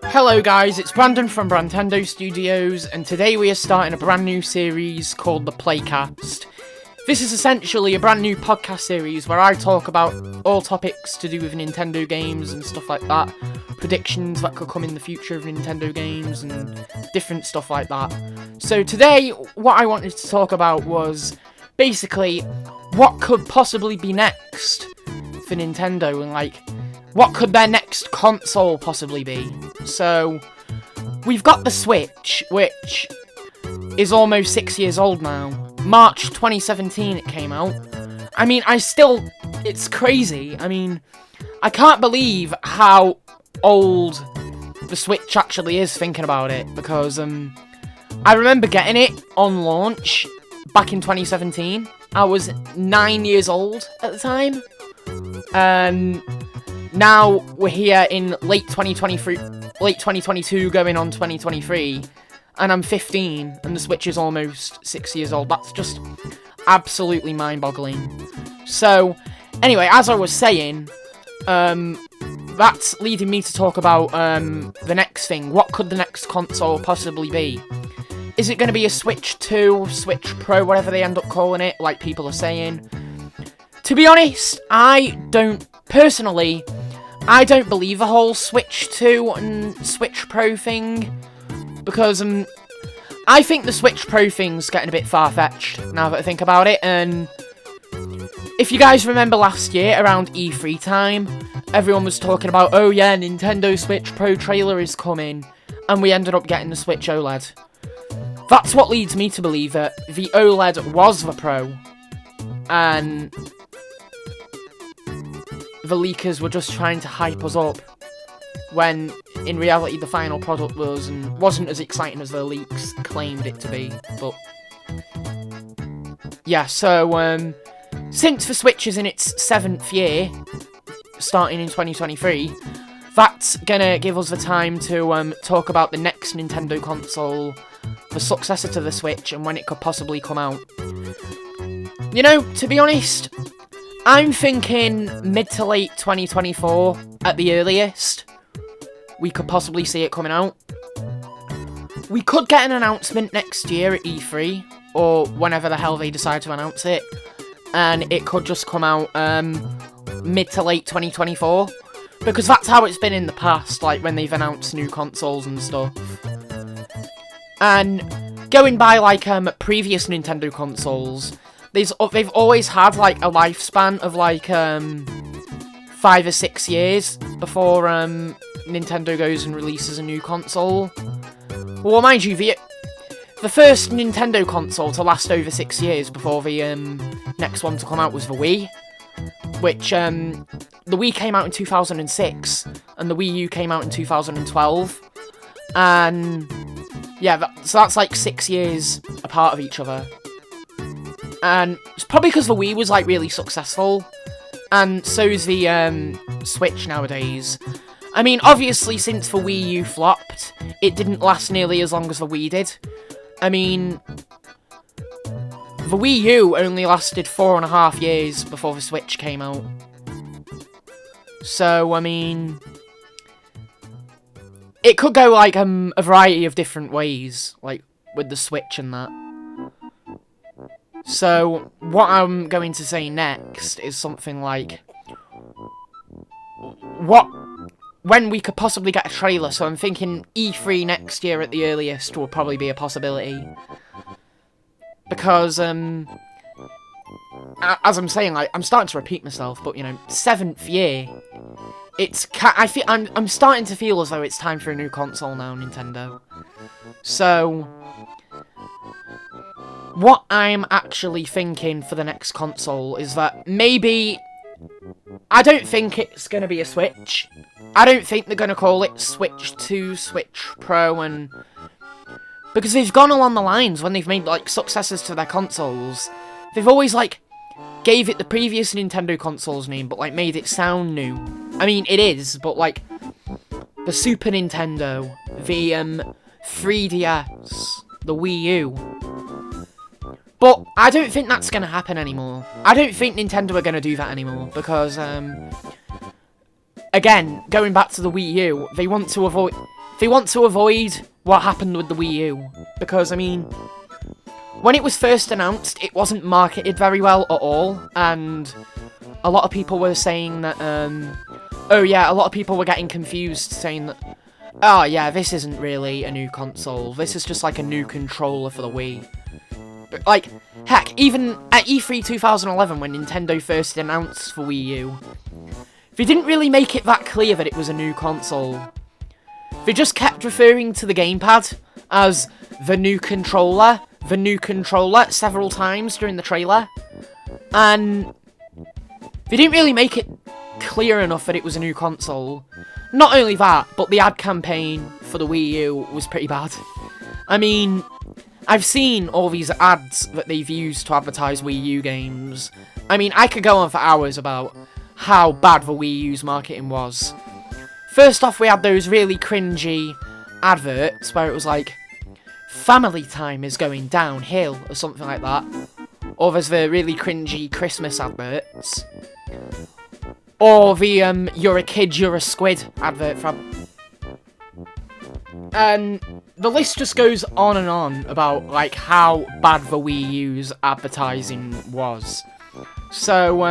Hello guys, it's Brandon from Brandtendo Studios, and today we are starting a brand new series called the Playcast. This is essentially a brand new podcast series where I talk about all topics to do with Nintendo games and stuff like that, predictions that could come in the future of Nintendo games and different stuff like that. So today, what I wanted to talk about was basically what could possibly be next for Nintendo and what could their next console possibly be. So we've got the Switch, which is almost 6 years old now. March 2017 it came out. I mean, it's crazy. I mean, I can't believe how old the Switch actually is thinking about it, because I remember getting it on launch back in 2017. I was 9 years old at the time, and now we're here in late 2022 going on 2023, and I'm 15, and the Switch is almost 6 years old. That's just absolutely mind-boggling. So, anyway, as I was saying, that's leading me to talk about the next thing. What could the next console possibly be? Is it going to be a Switch 2, Switch Pro, whatever they end up calling it, like people are saying? To be honest, I don't believe the whole Switch 2 and Switch Pro thing, because I think the Switch Pro thing's getting a bit far-fetched, now that I think about it. And if you guys remember last year, around E3 time, everyone was talking about, oh yeah, Nintendo Switch Pro trailer is coming, and we ended up getting the Switch OLED. That's what leads me to believe that the OLED was the Pro, and the leakers were just trying to hype us up, when in reality the final product wasn't as exciting as the leaks claimed it to be. But yeah, so since the Switch is in its 7th year, starting in 2023, that's gonna give us the time to talk about the next Nintendo console, the successor to the Switch, and when it could possibly come out. You know, to be honest, I'm thinking mid to late 2024 at the earliest. We could possibly see it coming out. We could get an announcement next year at E3, or whenever the hell they decide to announce it, and it could just come out mid to late 2024, because that's how it's been in the past, like when they've announced new consoles and stuff. And going by previous Nintendo consoles, they've always had a lifespan of 5 or 6 years before Nintendo goes and releases a new console. Well, mind you, the first Nintendo console to last over 6 years before the next one to come out was the Wii, which the Wii came out in 2006 and the Wii U came out in 2012, and yeah, so that's 6 years apart of each other. And it's probably because the Wii was really successful, and so is the Switch nowadays. I mean, obviously, since the Wii U flopped, it didn't last nearly as long as the Wii did. I mean, the Wii U only lasted 4.5 years before the Switch came out. So, I mean, it could go a variety of different ways, with the Switch and that. So, what I'm going to say next is something when we could possibly get a trailer. So I'm thinking E3 next year at the earliest will probably be a possibility. Because, as I'm saying, I'm starting to repeat myself, but, 7th year, I'm starting to feel as though it's time for a new console now, Nintendo. So, what I'm actually thinking for the next console is that maybe, I don't think it's going to be a Switch. I don't think they're going to call it Switch 2, Switch Pro, and because they've gone along the lines when they've made successors to their consoles. They've always gave it the previous Nintendo console's name, but made it sound new. I mean, it is, but the Super Nintendo, the 3DS, the Wii U. But I don't think that's going to happen anymore. I don't think Nintendo are going to do that anymore, because, again, going back to the Wii U, they want to avoid what happened with the Wii U. Because, I mean, when it was first announced, it wasn't marketed very well at all, and a lot of people were saying that, oh yeah, a lot of people were getting confused, saying that, oh yeah, this isn't really a new console, this is just like a new controller for the Wii. But, like, heck, even at E3 2011, when Nintendo first announced for Wii U, they didn't really make it that clear that it was a new console. They just kept referring to the gamepad as the new controller several times during the trailer, and they didn't really make it clear enough that it was a new console. Not only that, but the ad campaign for the Wii U was pretty bad. I mean, I've seen all these ads that they've used to advertise Wii U games. I mean, I could go on for hours about how bad the Wii U's marketing was. First off, we had those really cringy adverts where it was like, family time is going downhill, or something like that. Or there's the really cringy Christmas adverts. Or the, you're a kid, you're a squid advert from... And the list just goes on and on about, like, how bad the Wii U's advertising was. So,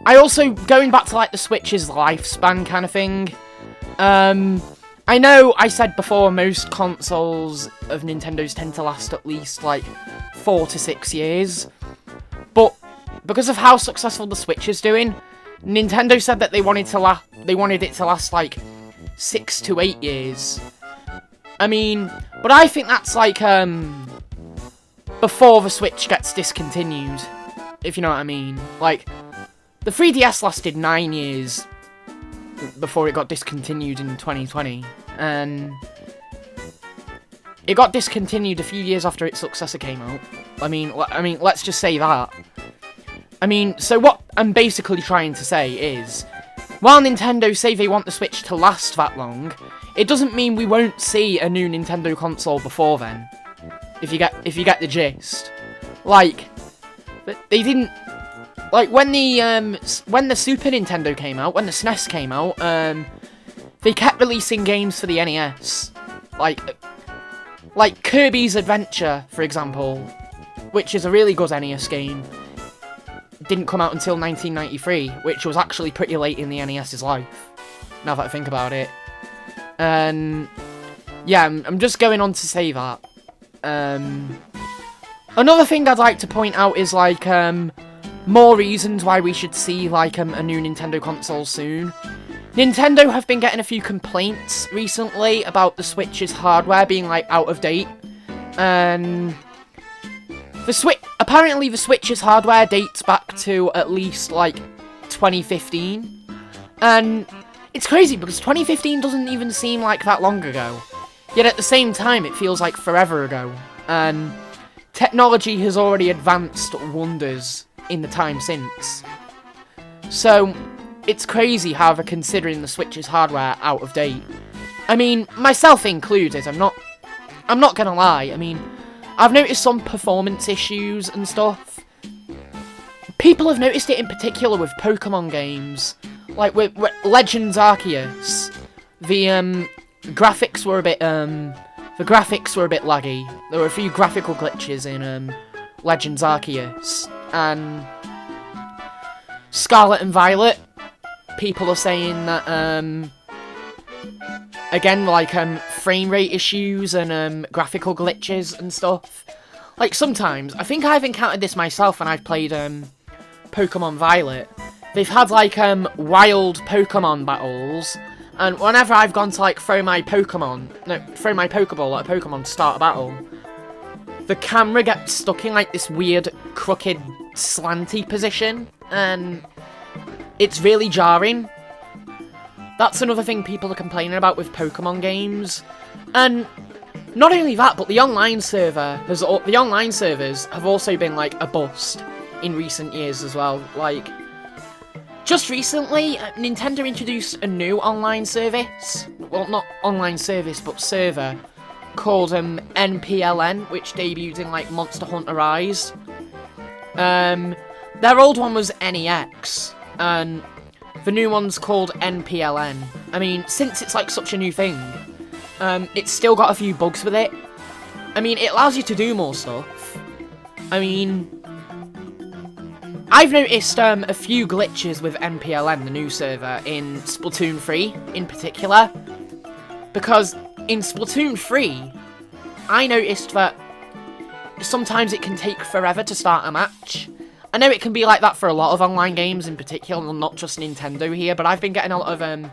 I also, going back to, like, the Switch's lifespan kind of thing, I know I said before most consoles of Nintendo's tend to last at least, like, 4 to 6 years, but because of how successful the Switch is doing, Nintendo said that they wanted it to last, like, 6 to 8 years. I mean, but I think that's, like, before the Switch gets discontinued, if you know what I mean. Like, the 3DS lasted 9 years before it got discontinued in 2020, and it got discontinued a few years after its successor came out. I mean, let's just say that. I mean, so what I'm basically trying to say is, while Nintendo say they want the Switch to last that long, it doesn't mean we won't see a new Nintendo console before then. If you get the gist. Like, they didn't, like, when the Super Nintendo came out, when the SNES came out, they kept releasing games for the NES. Like Kirby's Adventure, for example, which is a really good NES game, didn't come out until 1993, which was actually pretty late in the NES's life, now that I think about it. And yeah, I'm just going on to say that. Another thing I'd like to point out is, like, more reasons why we should see, like, a new Nintendo console soon. Nintendo have been getting a few complaints recently about the Switch's hardware being, like, out of date. And apparently the Switch's hardware dates back to at least, like, 2015. And it's crazy because 2015 doesn't even seem like that long ago. Yet at the same time, it feels like forever ago. And technology has already advanced wonders in the time since. So, it's crazy how they're considering the Switch's hardware out of date. I mean, myself included, I'm not gonna lie, I mean, I've noticed some performance issues and stuff. People have noticed it in particular with Pokemon games. Like, with Legends Arceus, the graphics were a bit laggy. There were a few graphical glitches in, Legends Arceus. And Scarlet and Violet, people are saying that, again, like, frame rate issues and, graphical glitches and stuff. Like, sometimes, I think I've encountered this myself when I've played, Pokemon Violet. They've had, like, wild Pokemon battles, and whenever I've gone to, like, throw my Pokeball at a Pokemon to start a battle, the camera gets stuck in, like, this weird, crooked, slanty position, and it's really jarring. That's another thing people are complaining about with Pokemon games. And not only that, but the online servers have also been, like, a bust in recent years as well. Like, just recently, Nintendo introduced a new online service. Well, not online service, but server, called NPLN, which debuted in like Monster Hunter Rise. Their old one was NEX, and the new one's called NPLN. I mean, since it's like such a new thing, it's still got a few bugs with it. I mean, it allows you to do more stuff. I mean, I've noticed a few glitches with NPLN, the new server, in Splatoon 3 in particular. Because in Splatoon 3, I noticed that sometimes it can take forever to start a match. I know it can be like that for a lot of online games in particular, not just Nintendo here, but I've been getting a lot of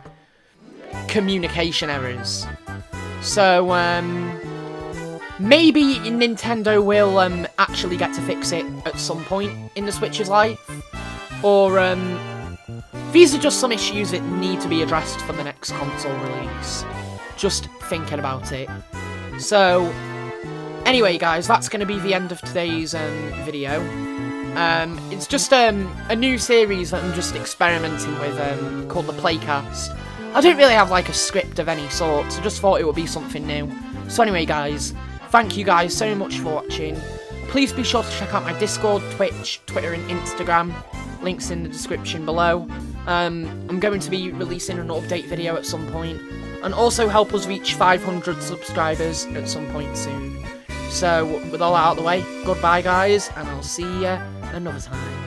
communication errors. So, maybe Nintendo will actually get to fix it at some point in the Switch's life. Or, these are just some issues that need to be addressed for the next console release. Just thinking about it. So, anyway guys, that's going to be the end of today's video. It's just a new series that I'm just experimenting with, called the Playcast. I don't really have like a script of any sort, so just thought it would be something new. So anyway guys, thank you guys so much for watching. Please be sure to check out my Discord, Twitch, Twitter and Instagram. Links in the description below. I'm going to be releasing an update video at some point. And also help us reach 500 subscribers at some point soon. So, with all that out of the way, goodbye guys, and I'll see you another time.